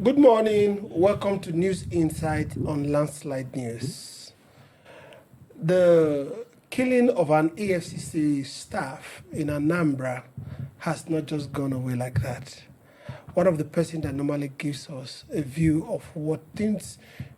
Good morning. Welcome to News Insight on Landslide News. The killing of an EFCC staff in Anambra has not just gone away like that. One of the persons that normally gives us a view of what things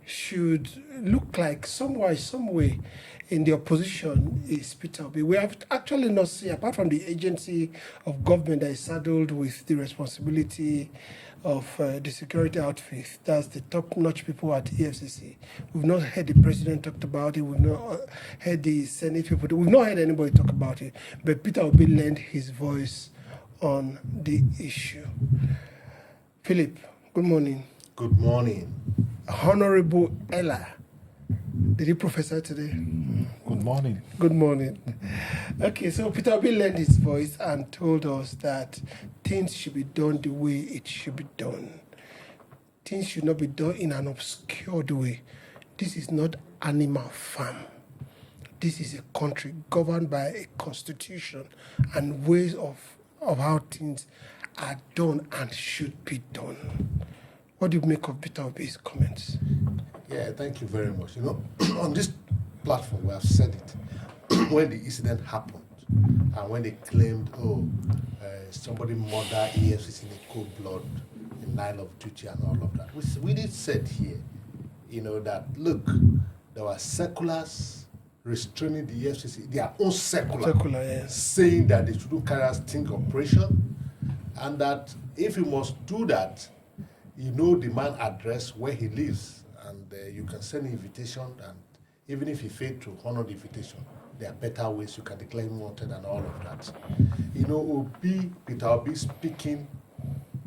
should look like some way in the opposition is Peter Obi. We have actually not seen, apart from the agency of government that is saddled with the responsibility of the security outfit, that's the top-notch people at EFCC. We've not heard the president talk about it. We've not heard the Senate people. We've not heard anybody talk about it. But Peter Obi lent his voice on the issue. Philip, good morning. Good morning. Honorable Ella. Did you professor today? Good morning. Good morning. Okay, so Peter Obi lent his voice and told us that things should be done the way it should be done. Things should not be done in an obscured way. This is not animal farm. This is a country governed by a constitution and ways of how things are done and should be done. What do you make of Peter Obi's comments? Yeah, thank you very much. You know, on this platform, we have said it when the incident happened and when they claimed, somebody murdered EFCC in cold blood in line of duty and all of that. We did said here, that look, there were circulars restraining the EFCC, their own circular Yes. saying that they shouldn't carry out sting operation, and that if you must do that, the man address where he lives, and you can send an invitation, and even if he failed to honor the invitation, there are better ways you can declare him wanted and all of that. Peter Obi speaking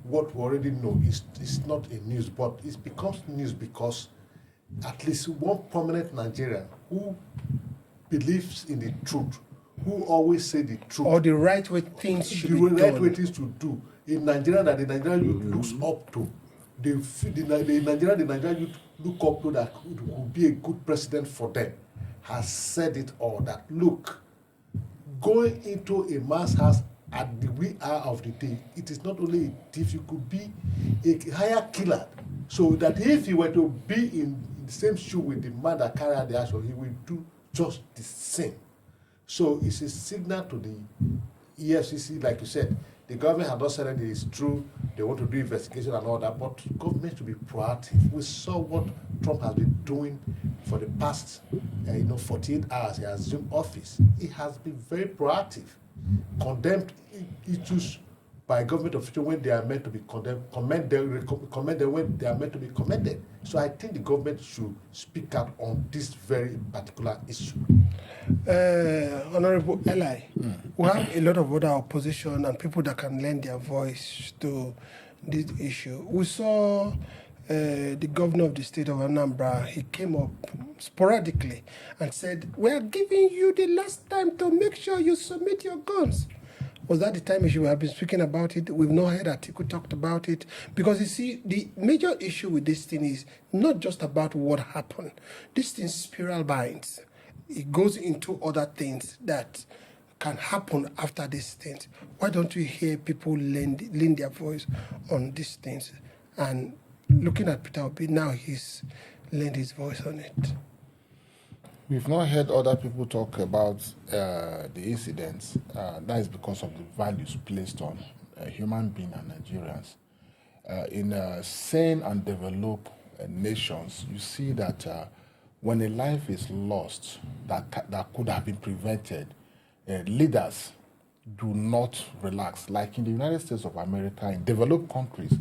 what we already know is not a news, but it becomes news because at least one prominent Nigerian who believes in the truth, who always say the truth, or the right way things should be done. The right way things to do in Nigeria that the Nigerian youth looks up to. The Nigerian youth look up to that would be a good president for them, has said it all. That look, going into a man's house at the wee hour of the day, it is not only a thief, you could be a higher killer. So that if he were to be in the same shoe with the man that carried out the action, he will do just the same. So it's a signal to the EFCC, like you said. The government has not said that it is true. They want to do investigation and all that, but government should be proactive. We saw what Trump has been doing for the past 48 hours he has assumed office. He has been very proactive, condemned issues by government officials when they are meant to be condemned, commend them when they are meant to be commended. So I think the government should speak out on this very particular issue. Honorable Eli, we have a lot of other opposition and people that can lend their voice to this issue. We saw the governor of the state of Anambra. He came up sporadically and said, "We are giving you the last time to make sure you submit your guns." Was that the time you have been speaking about it? We've not heard Atiku talked about it. Because you see, the major issue with this thing is not just about what happened. This thing spiral binds. It goes into other things that can happen after these things. Why don't we hear people lend their voice on these things? And looking at Peter Obi, now he's lent his voice on it. We've not heard other people talk about the incidents. That is because of the values placed on human beings and Nigerians. In sane and developed nations, you see that when a life is lost that could have been prevented, leaders do not relax. Like in the United States of America, in developed countries,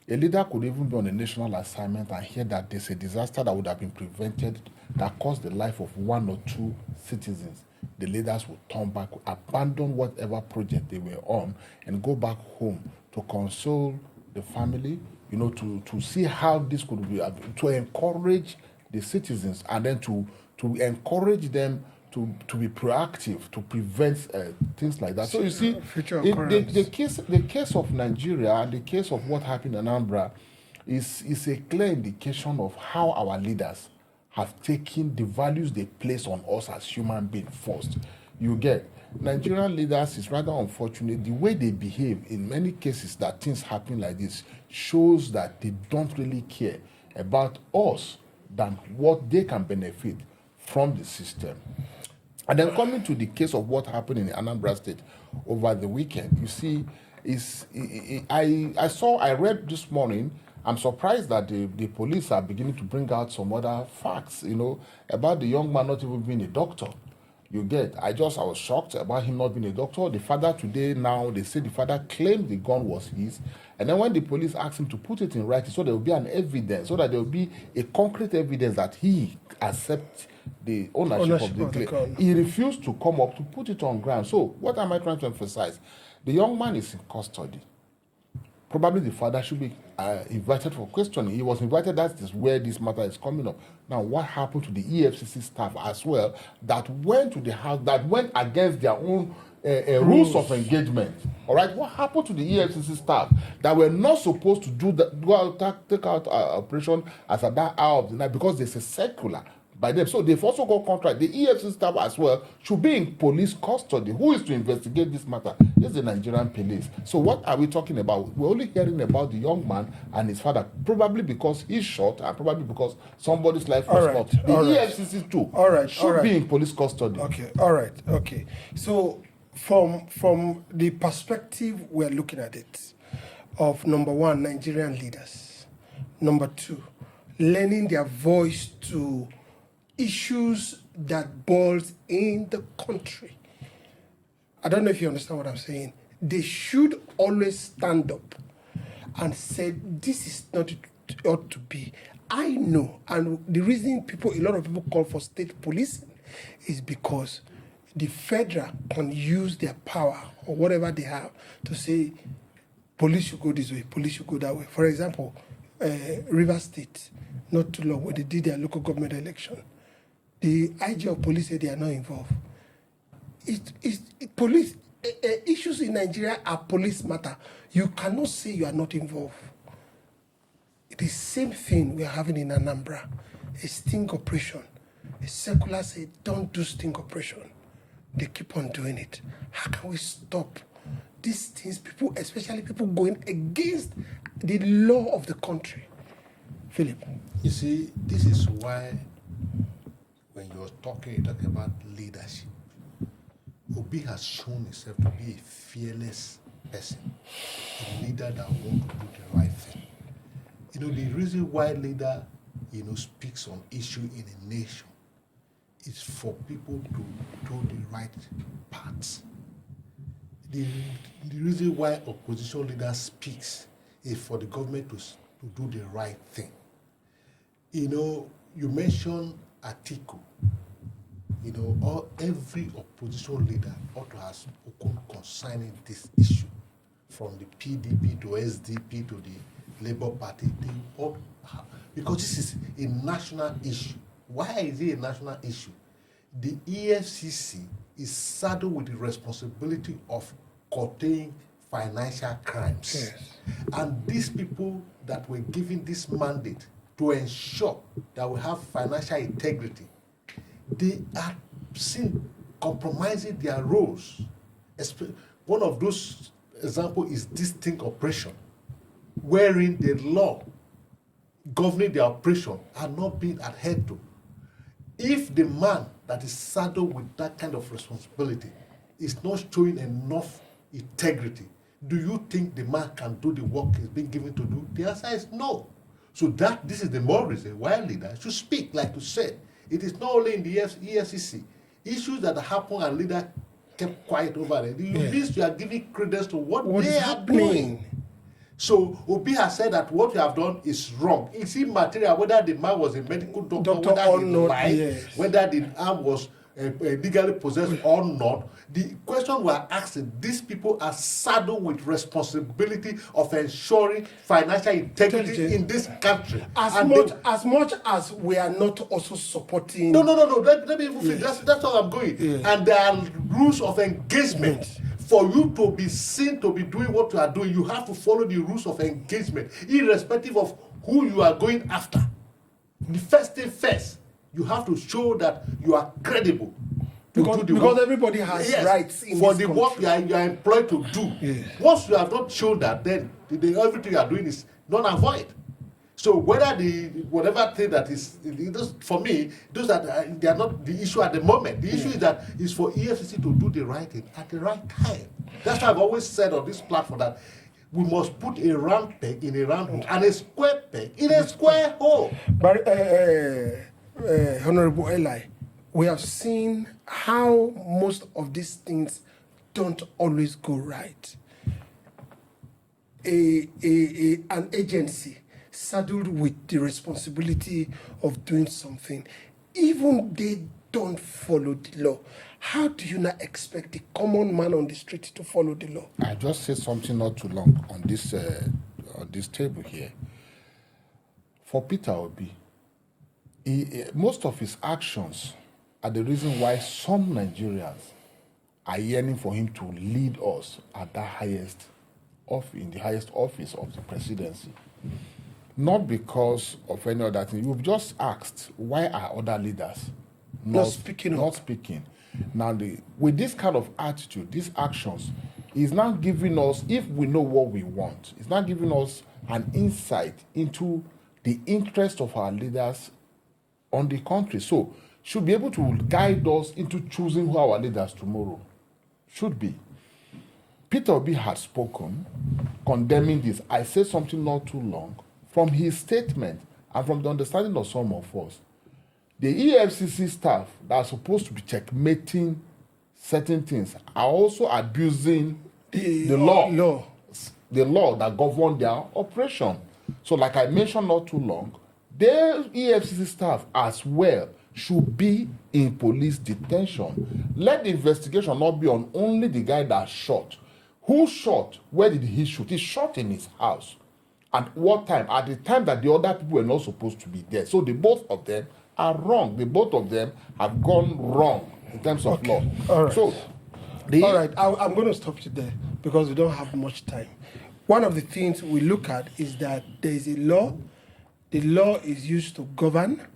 a leader could even be on a national assignment and hear that there's a disaster that would have been prevented that caused the life of one or two citizens. The leaders would turn back, abandon whatever project they were on, and go back home to console the family, to see how this could be, to encourage the citizens, and then to encourage them to be proactive, to prevent things like that. So you see, the case of Nigeria and the case of what happened in Anambra is a clear indication of how our leaders have taken the values they place on us as human beings first. You get, Nigerian leaders is rather unfortunate. The way they behave in many cases that things happen like this shows that they don't really care about us than what they can benefit from the system. And then coming to the case of what happened in Anambra State over the weekend, you see, I read this morning, I'm surprised that the police are beginning to bring out some other facts, about the young man not even being a doctor. You get, I was shocked about him not being a doctor. The father today, now, they say the father claimed the gun was his. And then when the police asked him to put it in writing, so there will be an evidence, so that there will be a concrete evidence that he accepts the ownership of the gun. He refused to come up to put it on ground. So what am I trying to emphasize? The young man is in custody. Probably the father should be invited for questioning. He was invited. That is where this matter is coming up. Now, what happened to the EFCC staff as well that went to the house, that went against their own rules of engagement? All right, what happened to the EFCC staff that were not supposed to do that, go out, take out operation as at that hour of the night because there's a circular by them? So they've also got contract. The EFCC staff as well should be in police custody. Who is to investigate this matter? It's the Nigerian police. So what are we talking about? We're only hearing about the young man and his father, probably because he's shot and probably because somebody's life was lost. The EFCC too should be in police custody. Okay. So from the perspective we're looking at it, of number one, Nigerian leaders. Number two, lending their voice to issues that boils in the country. I don't know if you understand what I'm saying. They should always stand up and say, this is not it ought to be. I know, and the reason a lot of people call for state policing is because the federal can use their power or whatever they have to say, police should go this way, police should go that way. For example, River State, not too long, when they did their local government election, the IG of police said they are not involved. Police issues in Nigeria are police matter. You cannot say you are not involved. The same thing we are having in Anambra, a sting operation. A circular said, don't do sting operation. They keep on doing it. How can we stop these things? People, especially people going against the law of the country. Philip. You see, this is why when you're talking about leadership, Obi has shown himself to be a fearless person, a leader that wants to do the right thing. The reason why leader, speaks on issue in a nation is for people to do the right parts. The reason why opposition leader speaks is for the government to do the right thing. You mentioned Atiku. Every opposition leader ought to have spoken concerning this issue, from the PDP to SDP to the Labour Party. Because this is a national issue. Why is it a national issue? The EFCC is saddled with the responsibility of curtailing financial crimes. Yes. And these people that were given this mandate to ensure that we have financial integrity, they are seen compromising their roles. One of those examples is this sting operation, wherein the law governing the operation are not being adhered to. If the man that is saddled with that kind of responsibility is not showing enough integrity, do you think the man can do the work he's been given to do? The answer is no. So this is the more reason why leaders should speak, like you said. It is not only in the EFCC. Issues that happen and leaders kept quiet over it. You are giving credence to what they are doing. So Obi has said that what we have done is wrong. It's immaterial whether the man was a medical doctor whether he lied, whether the arm was legally possessed or not. The question we are asking, these people are saddled with responsibility of ensuring financial integrity in this country. As much as we are not also supporting... No. Let me even finish. That's how I'm going. Yeah. And there are rules of engagement. For you to be seen to be doing what you are doing, you have to follow the rules of engagement, irrespective of who you are going after. The first thing first, you have to show that you are credible. Because everybody has rights in for this the country. work you are employed to do. Yes. Once you have not shown that, then everything you are doing is null and void. So whether whatever thing that is, for me, those that they are not the issue at the moment. The issue is that is for EFCC to do the right thing at the right time. That's why I've always said on this platform that we must put a round peg in a round hole and a square peg in a square hole. But Honorable Eli, we have seen how most of these things don't always go right. An agency saddled with the responsibility of doing something, even they don't follow the law. How do you not expect the common man on the street to follow the law? I just said something not too long on this table here. For Peter Obi, most of his actions are the reason why some Nigerians are yearning for him to lead us at the highest office of the presidency. Not because of any other thing. You've just asked, why are other leaders not speaking? Now, with this kind of attitude, these actions, is not giving us, if we know what we want, it's not giving us an insight into the interest of our leaders on the country. So, should be able to guide us into choosing who our leaders tomorrow should be. Peter Obi has spoken, condemning this. I said something not too long. From his statement and from the understanding of some of us, the EFCC staff that are supposed to be checkmating certain things are also abusing the law that governs their operation. So like I mentioned not too long, the EFCC staff as well should be in police detention. Let the investigation not be on only the guy that shot. Who shot? Where did he shoot? He shot in his house. At what time? At the time that the other people were not supposed to be there. So the both of them are wrong. The both of them have gone wrong in terms of law. All right. So, all right, I'm going to stop you there because we don't have much time. One of the things we look at is that there is a law. The law is used to govern,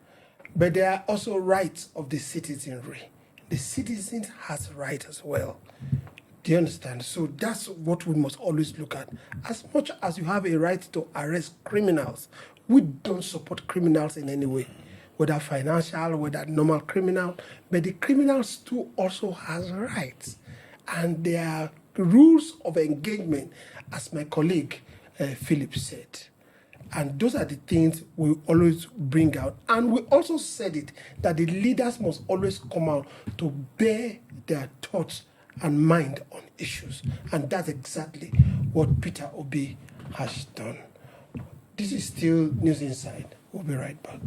but there are also rights of the citizenry. The citizens has rights as well. Do you understand? So that's what we must always look at. As much as you have a right to arrest criminals, we don't support criminals in any way, whether financial, whether normal criminal, but the criminals too also has rights. And there are rules of engagement, as my colleague Philip said. And those are the things we always bring out. And we also said it, that the leaders must always come out to bear their thoughts and mind on issues. And that's exactly what Peter Obi has done. This is still News Inside. We'll be right back.